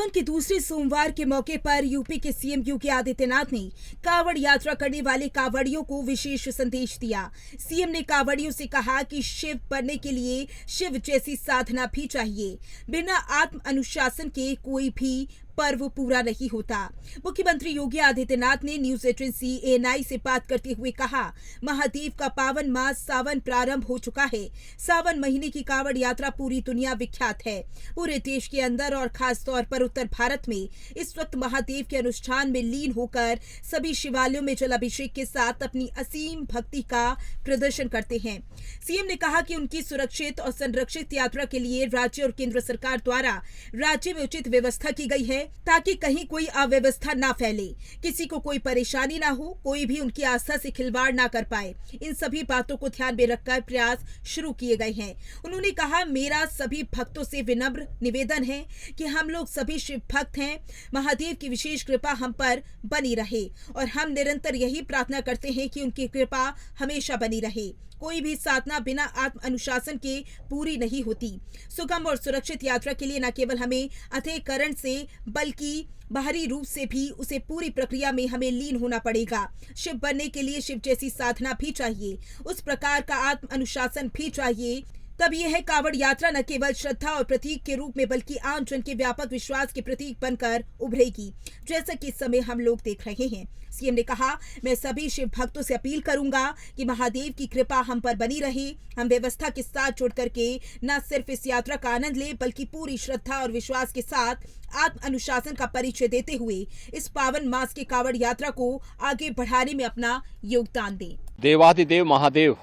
सावन के दूसरे सोमवार के मौके पर यूपी के सीएम योगी आदित्यनाथ ने कांवड़ यात्रा करने वाले कांवड़ियों को विशेष संदेश दिया। सीएम ने कांवड़ियों से कहा कि शिव बनने के लिए शिव जैसी साधना भी चाहिए। बिना आत्म अनुशासन के कोई भी पर्व पूरा नहीं होता। मुख्यमंत्री योगी आदित्यनाथ ने न्यूज एजेंसी एएनआई से बात करते हुए कहा, महादेव का पावन मास सावन प्रारंभ हो चुका है। सावन महीने की कांवड़ यात्रा पूरी दुनिया विख्यात है। पूरे देश के अंदर और खास तौर पर उत्तर भारत में इस वक्त महादेव के अनुष्ठान में लीन होकर सभी शिवालयों में जलाभिषेक के साथ अपनी असीम भक्ति का प्रदर्शन करते हैं। सीएम ने कहा कि उनकी सुरक्षित और संरक्षित यात्रा के लिए राज्य और केंद्र सरकार द्वारा राज्य में उचित व्यवस्था की गई है ताकि कहीं कोई अव्यवस्था ना फैले, किसी को कोई परेशानी ना हो, कोई भी उनकी आस्था से खिलवाड़ ना कर पाए। इन सभी बातों को ध्यान में रखकर प्रयास शुरू किए गए हैं। उन्होंने कहा, मेरा सभी भक्तों से विनम्र निवेदन है कि हम लोग सभी शिव भक्त हैं। महादेव की विशेष कृपा हम पर बनी रहे और हम निरंतर यही प्रार्थना करते हैं कि उनकी कृपा हमेशा बनी रहे। कोई भी साधना बिना आत्म अनुशासन के पूरी नहीं होती। सुगम और सुरक्षित यात्रा के लिए न केवल हमें अंतःकरण से बल्कि बाहरी रूप से भी उसे पूरी प्रक्रिया में हमें लीन होना पड़ेगा। शिव बनने के लिए शिव जैसी साधना भी चाहिए, उस प्रकार का आत्म अनुशासन भी चाहिए। तब यह है कांवड़ यात्रा न केवल श्रद्धा और प्रतीक के रूप में बल्कि आम जन के व्यापक विश्वास के प्रतीक बनकर उभरेगी, जैसा कि इस समय हम लोग देख रहे हैं। सीएम ने कहा, मैं सभी शिव भक्तों से अपील करूंगा कि महादेव की कृपा हम पर बनी रहे। हम व्यवस्था के साथ जुड़ करके न सिर्फ इस यात्रा का आनंद लें बल्कि पूरी श्रद्धा और विश्वास के साथ आत्म अनुशासन का परिचय देते हुए इस पावन मास की कांवड़ यात्रा को आगे बढ़ाने में अपना योगदान दें। देवाधिदेव महादेव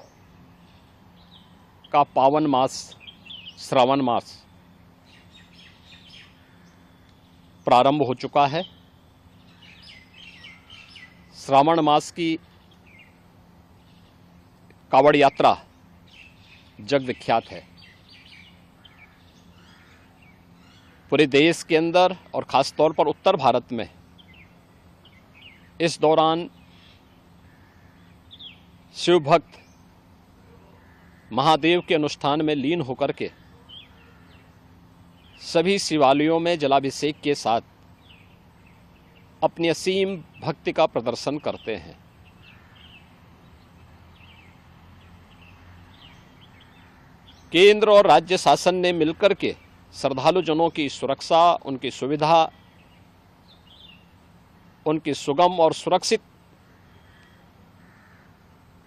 का पावन मास श्रावण मास प्रारंभ हो चुका है। श्रावण मास की कांवड़ यात्रा जग विख्यात है। पूरे देश के अंदर और खास तौर पर उत्तर भारत में इस दौरान शिव भक्त महादेव के अनुष्ठान में लीन होकर के सभी शिवालयों में जलाभिषेक के साथ अपनी असीम भक्ति का प्रदर्शन करते हैं। केंद्र और राज्य शासन ने मिलकर के श्रद्धालु जनों की सुरक्षा, उनकी सुविधा, उनकी सुगम और सुरक्षित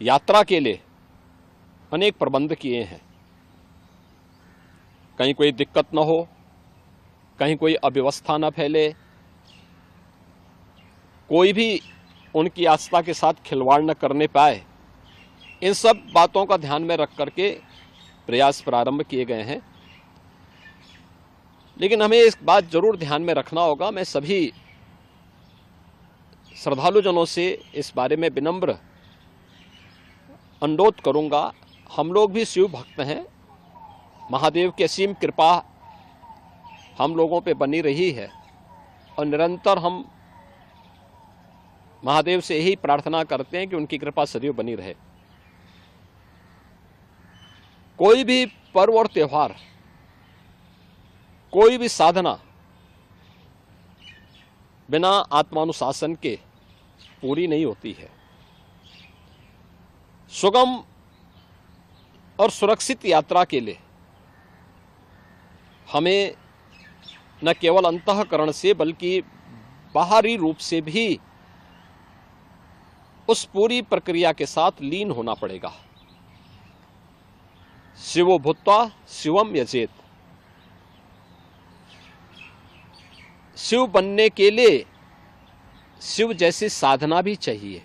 यात्रा के लिए अनेक प्रबंध किए हैं। कहीं कोई दिक्कत न हो, कहीं कोई अव्यवस्था न फैले, कोई भी उनकी आस्था के साथ खिलवाड़ न करने पाए, इन सब बातों का ध्यान में रख करके प्रयास प्रारंभ किए गए हैं। लेकिन हमें इस बात जरूर ध्यान में रखना होगा, मैं सभी श्रद्धालु जनों से इस बारे में विनम्र अनुरोध करूंगा, हम लोग भी शिव भक्त हैं। महादेव की असीम कृपा हम लोगों पे बनी रही है और निरंतर हम महादेव से यही प्रार्थना करते हैं कि उनकी कृपा सदैव बनी रहे। कोई भी पर्व और त्योहार, कोई भी साधना बिना आत्मानुशासन के पूरी नहीं होती है। सुगम और सुरक्षित यात्रा के लिए हमें न केवल अंतःकरण से बल्कि बाहरी रूप से भी उस पूरी प्रक्रिया के साथ लीन होना पड़ेगा। शिवो भूत्वा शिवम यजेत। शिव बनने के लिए शिव जैसी साधना भी चाहिए।